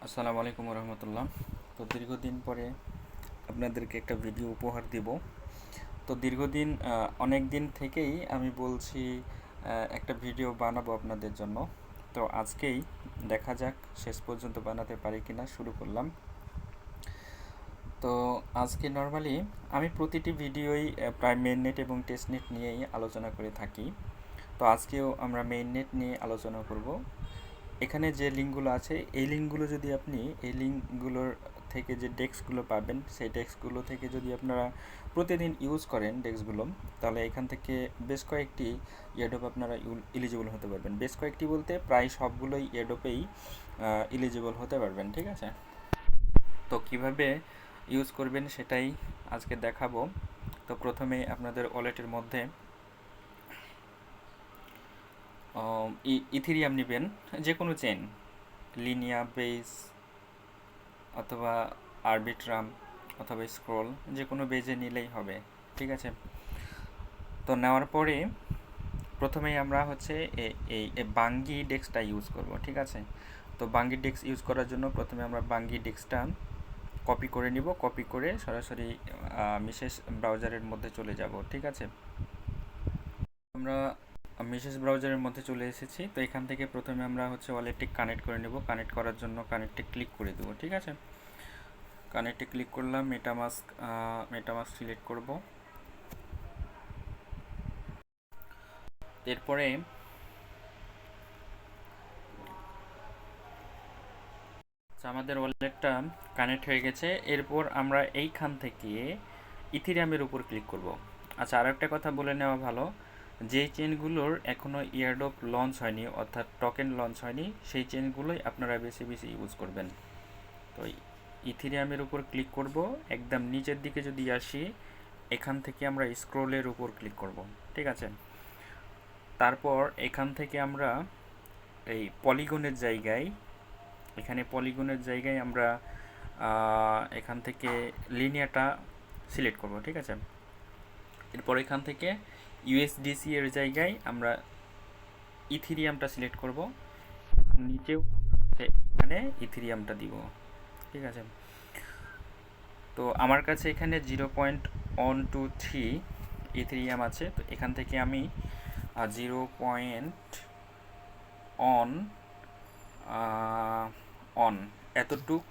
আসসালামু আলাইকুম রহমতুল্লাহ। তো দীর্ঘদিন পরে আপনাদেরকে একটা ভিডিও উপহার দিব। তো দীর্ঘদিন অনেক দিন থেকেই আমি বলছি একটা ভিডিও বানাবো আপনাদের জন্য। তো আজকেই দেখা যাক শেষ পর্যন্ত বানাতে পারি কিনা। শুরু করলাম। তো আজকে নর্মালি আমি প্রতিটি ভিডিওই প্রায় মেইন নেট এবং টেস্ট নেট নিয়েই আলোচনা করে থাকি। তো আজকেও আমরা মেইন নেট নিয়ে আলোচনা করব। এখানে যে লিঙ্কগুলো আছে এই লিঙ্কগুলো যদি আপনি এই লিঙ্কগুলোর থেকে যে ডেস্কগুলো পাবেন সেই ডেস্কগুলো থেকে যদি আপনারা প্রতিদিন ইউজ করেন ডেস্কগুলো, তাহলে এখান থেকে বেশ কয়েকটি এডোপ আপনারা এলিজিবল হতে পারবেন। বেশ কয়েকটি বলতে প্রায় সবগুলোই এডোপেই এলিজিবল হতে পারবেন। ঠিক আছে, তো কিভাবে ইউজ করবেন সেটাই আজকে দেখাবো। তো প্রথমে আপনাদের ওয়ালেটের মধ্যে ইথিরিয়াম নেবেন, যে কোনো চেন, লিনিয়া, বেস অথবা আরবিট্রাম অথবা স্ক্রোল, যে কোনো বেজে নিলেই হবে। ঠিক আছে, তো নেওয়ার পরে প্রথমেই আমরা হচ্ছে এই বাঙ্গি ডেস্কটা ইউজ করব। ঠিক আছে, তো বাঙ্গি ডেস্ক ইউজ করার জন্য প্রথমে আমরা বাঙ্গি ডেস্কটা কপি করে নিব। কপি করে সরাসরি মিসেস ব্রাউজারের মধ্যে চলে যাব। ঠিক আছে, আমরা মিসেস ব্রাউজারের মধ্যে চলে এসেছি। তো এখান থেকে প্রথমে আমরা হচ্ছে ওয়ালেটটি কানেক্ট করে নেব। কানেক্ট করার জন্য কানেক্টে ক্লিক করে দেবো। ঠিক আছে, কানেক্টে ক্লিক করলাম, মেটামাস্ক সিলেক্ট করব। এরপরে আমাদের ওয়ালেটটা কানেক্ট হয়ে গেছে। এরপর আমরা এইখান থেকে ইথিরিয়ামের উপর ক্লিক করব। আচ্ছা, আর একটা কথা বলে নেওয়া ভালো, যেই চেনগুলোর এখনও ইয়ারড্রপ লঞ্চ হয়নি অর্থাৎ টোকেন লঞ্চ হয়নি সেই চেনগুলোই আপনারা বেশি বেশি ইউজ করবেন। তো ইথিরিয়ামের উপর ক্লিক করব। একদম নিচের দিকে যদি আসি, এখান থেকে আমরা স্ক্রোলের উপর ক্লিক করব। ঠিক আছে, তারপর এখান থেকে আমরা এই পলিগনের জায়গায়, এখানে পলিগনের জায়গায় আমরা এখান থেকে লিনিয়াটা সিলেক্ট করব। ঠিক আছে, এরপর এখান থেকে ইউএসডিসি এর জায়গায় আমরা ইথিরিয়ামটা সিলেক্ট করব। নিচেও এখানে ইথিরিয়ামটা দিব। ঠিক আছে, তো আমার কাছে এখানে 0.123 ইথিরিয়াম আছে। তো এখান থেকে আমি 0.1 এতটুক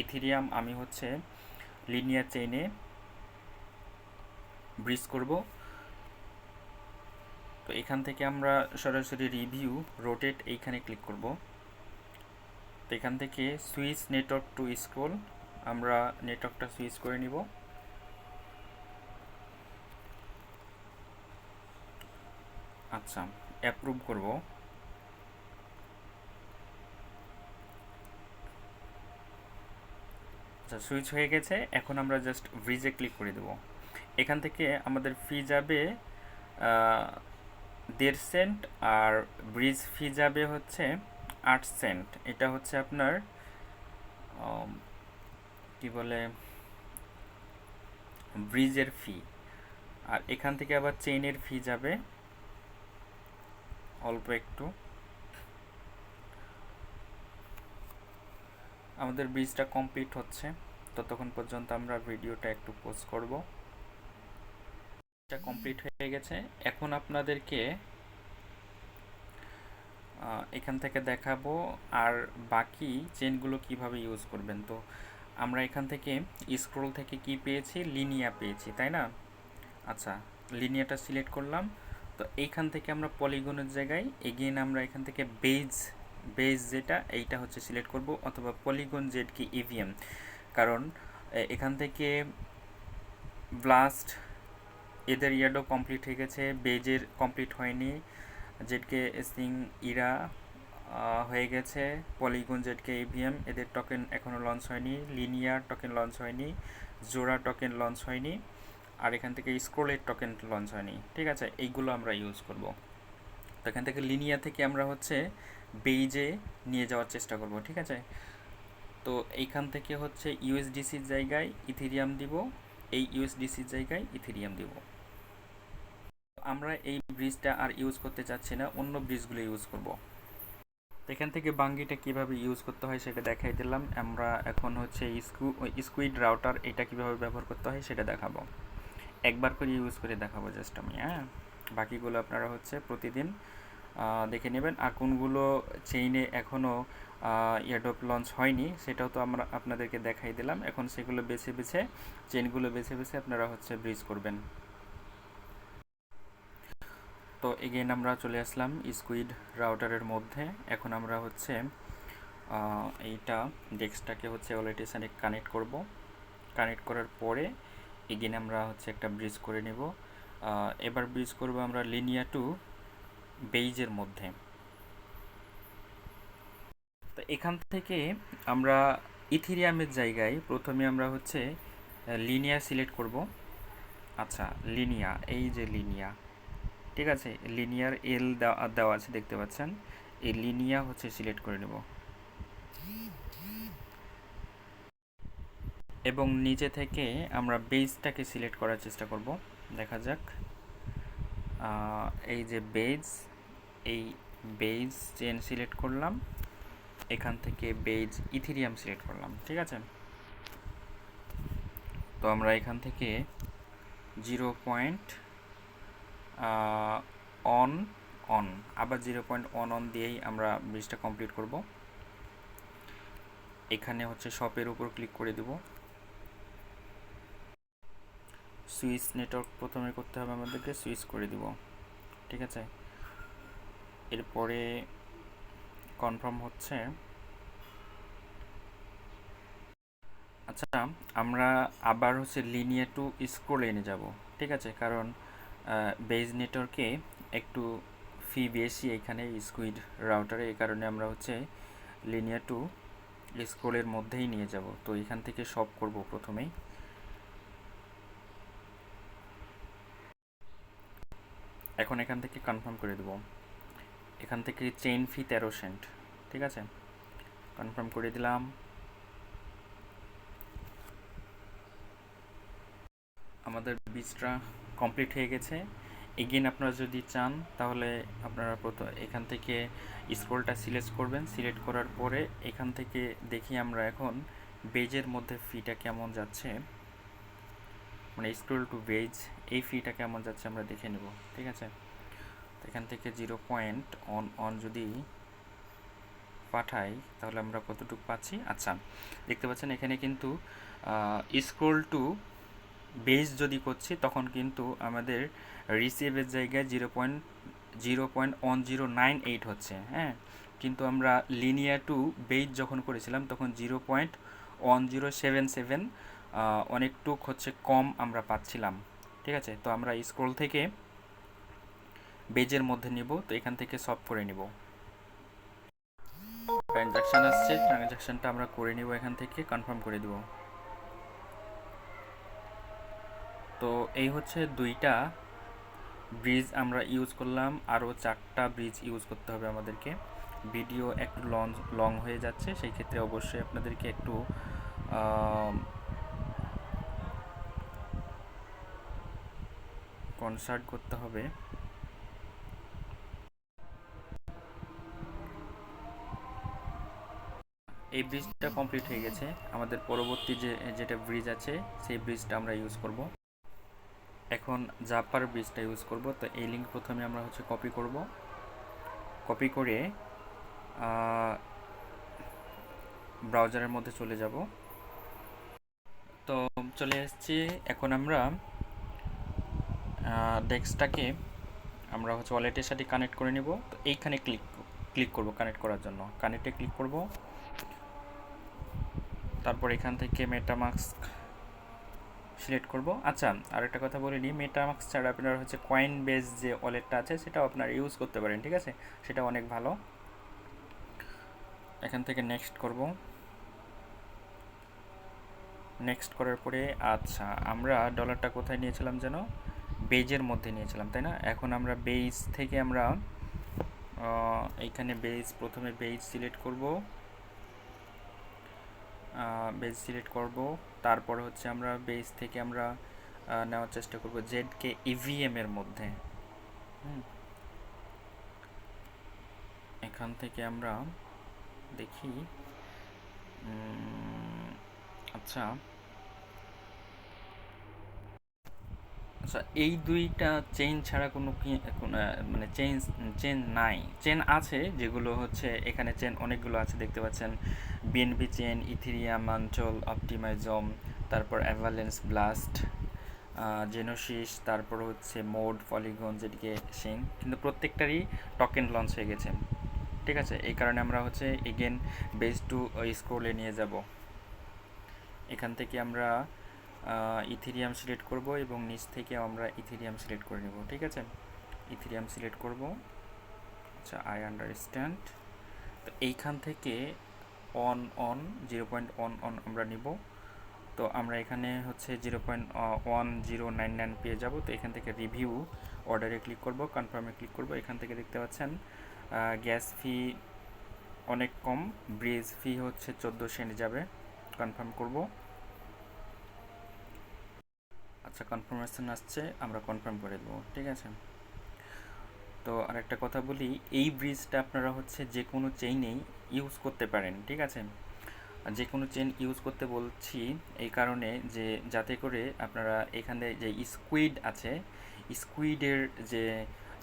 ইথিরিয়াম আমি হচ্ছে লিনিয়ার চেইনে ব্রিজ করব। তো এখান থেকে আমরা সরাসরি রিভিউ রোটেট এইখানে ক্লিক করব। তো এখান থেকে সুইচ নেটওয়ার্ক টু স্ক্রোল, আমরা নেটওয়ার্কটা সুইচ করে নিব। আচ্ছা, অ্যাপ্রুভ করব। আচ্ছা, সুইচ হয়ে গেছে। এখন আমরা জাস্ট ব্রিজে ক্লিক করে দেব। এখান থেকে আমাদের ফি যাবে 1.5 সেন্ট, আর ব্রিজ ফি যাবে হচ্ছে 8 সেন্ট। এটা হচ্ছে আপনার কি বলে ব্রিজের ফি। আর এখান থেকে আবার চেইনের ফি যাবে অল্প একটু। আমাদের ব্রিজটা কমপ্লিট হচ্ছে, ততক্ষণ পর্যন্ত আমরা ভিডিওটা একটু পোস্ট করব। এটা কমপ্লিট হয়ে গেছে। এখন আপনাদেরকে এখান থেকে দেখাবো আর বাকি চেনগুলো কিভাবে ইউজ করবেন। তো আমরা এখান থেকে স্ক্রোল থেকে কি পেয়েছি, লিনিয়া পেয়েছি, তাই না? আচ্ছা, লিনিয়াটা সিলেক্ট করলাম। তো এইখান থেকে আমরা পলিগনের জায়গায় এগেইন আমরা এখান থেকে বেজ যেটা এইটা হচ্ছে সিলেক্ট করব, অথবা পলিগন জেড কি ইভিএম। কারণ এখান থেকে ব্লাস্ট এদের ইয়ার্ডও কমপ্লিট হয়ে গেছে, বেজের কমপ্লিট হয়নি, জেডকে সিং ইরা হয়ে গেছে, পলিগন জেডকে ইভিএম এদের টোকেন এখনও লঞ্চ হয়নি, লিনিয়ার টোকেন লঞ্চ হয়নি, জোড়া টোকেন লঞ্চ হয়নি, আর এখান থেকে স্ক্রোলের টোকেন লঞ্চ হয়নি। ঠিক আছে, এইগুলো আমরা ইউজ করব। তো এখান থেকে লিনিয়া থেকে আমরা হচ্ছে বেইজে নিয়ে যাওয়ার চেষ্টা করব। ঠিক আছে, তো এইখান থেকে হচ্ছে ইউএসডিসির জায়গায় ইথিরিয়াম দিব, এই ইউএসডিসির জায়গায় ইথিরিয়াম দিব। আমরা এই ব্রিজটা আর ইউজ করতে চাচ্ছি না, অন্য ব্রিজগুলো ইউজ করব। তো এখান থেকে বাঙ্গিটা কিভাবে ইউজ করতে হয় সেটা দেখাই দিলাম। আমরা এখন হচ্ছে স্কুইড রাউটার এটা কিভাবে ব্যবহার করতে হয় সেটা দেখাবো, একবার করে ইউজ করে দেখাবো জাস্ট আমি। হ্যাঁ, বাকিগুলো আপনারা হচ্ছে প্রতিদিন দেখে নেবেন। আর কোনগুলো চেইনে এখনও এয়ারড্রপ লঞ্চ হয়নি সেটাও তো আমরা আপনাদেরকে দেখাই দিলাম। এখন সেগুলো বেছে বেছে, চেইনগুলো বেছে বেছে আপনারা হচ্ছে ব্রিজ করবেন। তো এগেইন আমরা চলে আসলাম স্কুইড রাউটারের মধ্যে। এখন আমরা হচ্ছে এইটা ডেস্কটাকে হচ্ছে ওয়ালেটের সাথে কানেক্ট করব। কানেক্ট করার পরে এগেইন আমরা হচ্ছে একটা ব্রিজ করে নেব। এবার ব্রিজ করব আমরা লিনিয়া টু বেইজের মধ্যে। তো এখান থেকে আমরা ইথিরিয়ামের জায়গায় প্রথমে আমরা হচ্ছে লিনিয়া সিলেক্ট করব। আচ্ছা, লিনিয়া, এই যে লিনিয়া, ঠিক আছে, লিনিয়ার এল দেওয়া আছে দেখতে পাচ্ছেন। এই লিনিয়া হচ্ছে সিলেক্ট করে নেব এবং নিচে থেকে আমরা বেজটাকে সিলেক্ট করার চেষ্টা করব। দেখা যাক, এই যে বেজ, এই বেজ চেন সিলেক্ট করলাম, এখান থেকে বেজ ইথিরিয়াম সিলেক্ট করলাম, ঠিক আছে। তো আমরা এখান থেকে 0 অন অন আবার 0 দিয়েই আমরা ব্রিজটা কমপ্লিট করব। এখানে হচ্ছে শপের উপর ক্লিক করে দেব। সুইচ নেটওয়ার্ক প্রথমে করতে হবে আমাদেরকে, সুইচ করে দিব, ঠিক আছে। এরপরে কনফার্ম হচ্ছে। আচ্ছা, আমরা আবার হচ্ছে লিনিয়া টু স্ক্রোল এনে যাব, ঠিক আছে, কারণ বেজ নেটওয়ার্কে একটু ফি বেশি এখানে স্কুইড রাউটারে, এই কারণে আমরা হচ্ছে লিনিয়া টু স্ক্রোলের মধ্যেই নিয়ে যাব। তো এখান থেকে সব করব প্রথমেই। এখন এখান থেকে কনফার্ম করে দেব। এখান থেকে চেইন ফি 13 সেন্ট, ঠিক আছে, কনফার্ম করে দিলাম। আমাদের ব্রিজটা কমপ্লিট হয়ে গেছে। এগেইন আপনারা যদি চান তাহলে আপনারা এখান থেকে স্ক্রোলটা সিলেক্ট করবেন। সিলেক্ট করার পরে এখান থেকে দেখি আমরা এখন বেজের মধ্যে ফিটা কেমন যাচ্ছে, মানে স্ক্রোল টু বেজ এই ফিটা কেমন যাচ্ছে আমরা দেখে নেব, ঠিক আছে। তো এখান থেকে 0 যদি পাঠাই তাহলে আমরা কতটুকু পাচ্ছি। আচ্ছা, দেখতে পাচ্ছেন এখানে কিন্তু স্ক্রোল টু বেস যদি করছি তখন কিন্তু আমাদের রিসিভের জায়গায় 0.1098 হচ্ছে। হ্যাঁ, কিন্তু আমরা লিনিয়া টু বেস যখন করেছিলাম তখন 0.1077, অনেকটুক হচ্ছে কম আমরা পাচ্ছিলাম, ঠিক আছে। তো আমরা স্ক্রোল থেকে বেজের মধ্যে নিব। তো এখান থেকে সব করে নিব। ট্রানজাকশান আসছে, ট্রানজাকশানটা আমরা করে নিব, এখান থেকে কনফার্ম করে দিব। তো এই হচ্ছে 2টা ব্রিজ আমরা ইউজ করলাম, আরও 4টা ব্রিজ ইউজ করতে হবে আমাদেরকে। ভিডিও একটু লং হয়ে যাচ্ছে, সেই ক্ষেত্রে অবশ্যই আপনাদেরকে একটু কনসার্ট করতে হবে। এই ব্রিজটা কমপ্লিট হয়ে গেছে। আমাদের পরবর্তী যেটা ব্রিজ আছে সেই ব্রিজটা আমরা ইউজ করব। এখন জাপার ব্রিজটা ইউজ করব। তো এই লিঙ্ক প্রথমে আমরা হচ্ছে কপি করব। কপি করে ব্রাউজারের মধ্যে চলে যাব। তো চলে এসেছি। এখন আমরা ডেস্কটাকে আমরা হচ্ছে ওয়ালেটের সাথে কানেক্ট করে নেব। তো এইখানে ক্লিক করব কানেক্ট করার জন্য, কানেক্টে ক্লিক করব। তারপর এখান থেকে মেটামাস্ক সিলেক্ট করব। আচ্ছা, আর একটা কথা বলে নিই, মেটামাস্ক ছাড়া আপনারা হচ্ছে কয়েন বেস যে ওয়ালেটটা আছে সেটাও আপনারা ইউজ করতে পারেন, ঠিক আছে, সেটা অনেক ভালো। এখান থেকে নেক্সট করব। নেক্সট করার পরে আচ্ছা, আমরা ডলারটা কোথায় নিয়েছিলাম যেন, বেজের মধ্যে নিয়েছিলাম, তাই না। এখন আমরা বেজ থেকে আমরা এইখানে প্রথমে বেজ সিলেক্ট করব। বেজ সিলেক্ট করব, তারপর হচ্ছে আমরা বেজ থেকে আমরা নেওয়ার চেষ্টা করব জেডকে ইভিএম এর মধ্যে। এখান থেকে আমরা দেখি। আচ্ছা আচ্ছা, এই দুইটা চেইন ছাড়া কোনো কি মানে চেন নাই। চেন আছে, যেগুলো হচ্ছে এখানে চেন অনেকগুলো আছে দেখতে পাচ্ছেন। বিএনপি চেন, ইথিরিয়াম, মান্টল, অপটিমাইজম, তারপর অ্যাভালেন্স ব্লাস্ট, জেনোসিস, তারপর হচ্ছে মোড, পলিগন, যেটিকে সিং, কিন্তু প্রত্যেকটারই টোকেন লঞ্চ হয়ে গেছে। ঠিক আছে, এই কারণে আমরা হচ্ছে এগেন বেস টু স্ক্রোলে নিয়ে যাব। এখান থেকে আমরা ইথিরিয়াম সিলেক্ট করব এবং নিচ থেকে আমরা ইথিরিয়াম সিলেক্ট করে নেব। ঠিক আছে, ইথিরিয়াম সিলেক্ট করব। আচ্ছা, আই আন্ডারস্ট্যান্ড। তো এইখান থেকে অন অন 0.1 আমরা নিব। তো আমরা এখানে হচ্ছে 0.1099 পেয়ে যাব। তো এখান থেকে রিভিউ অর্ডারে ক্লিক করব, কনফার্মে ক্লিক করব। এখান থেকে দেখতে পাচ্ছেন গ্যাস ফি অনেক কম, ব্রিজ ফি হচ্ছে 14 সেন্ট যাবে। কনফার্ম করব। আচ্ছা, কনফার্মেশন আসছে, আমরা কনফার্ম করে দেবো। ঠিক আছে, তো আরেকটা কথা বলি, এই ব্রিজটা আপনারা হচ্ছে যে কোনো চেইনেই ইউজ করতে পারেন। ঠিক আছে, যে কোনো চেন ইউজ করতে বলছি এই কারণে যে যাতে করে আপনারা এখানে যে স্কুইড আছে, স্কুইডের যে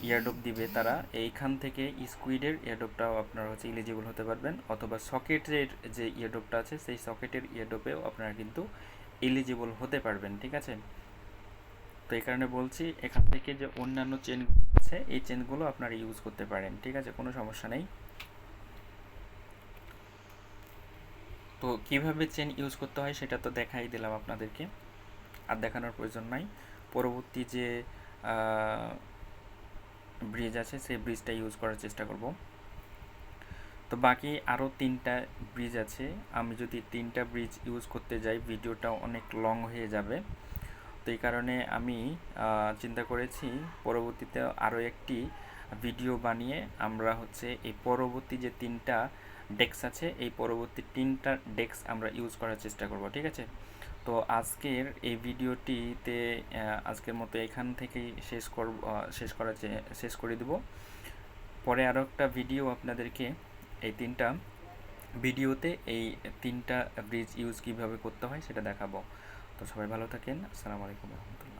ইয়ারড্রপ দিবে তারা, এইখান থেকে স্কুইডের ইয়ারড্রপটাও আপনারা হচ্ছে এলিজিবল হতে পারবেন, অথবা সকেটের যে ইয়ারড্রপটা আছে সেই সকেটের ইয়ারড্রপেও আপনারা কিন্তু এলিজিবল হতে পারবেন। ঠিক আছে, তো এই কারণে বলছি এখান থেকে যে অন্যান্য চেন আছে এই চেনগুলো আপনারা ইউজ করতে পারেন। ঠিক আছে, কোনো সমস্যা নেই। তো কিভাবে চেন ইউজ করতে হয় সেটা তো দেখাই দিলাম আপনাদেরকে, আর দেখানোর প্রয়োজন নাই। পরবর্তী যে ব্রিজ আছে সেই ব্রিজটা ইউজ করার চেষ্টা করব। তো বাকি আরও 3টা ব্রিজ আছে, আমি যদি 3টা ব্রিজ ইউজ করতে যাই ভিডিওটা অনেক লং হয়ে যাবে। তো এই কারণে আমি চিন্তা করেছি পরবর্তীতে আরও একটি ভিডিও বানিয়ে আমরা হচ্ছে এই পরবর্তী যে 3টা ডেস্ক আছে এই পরবর্তী 3টা ডেস্ক আমরা ইউজ করার চেষ্টা করব। ঠিক আছে, তো আজকের এই ভিডিওটিতে আজকের মতো এখান থেকেই শেষ করে দেব। পরে আরও একটা ভিডিও আপনাদেরকে এই 3টা ভিডিওতে এই 3টা ব্রিজ ইউজ কীভাবে করতে হয় সেটা দেখাবো। তো সবাই ভালো থাকেন। আসসালামু আলাইকুম রহমতুল্লাহ।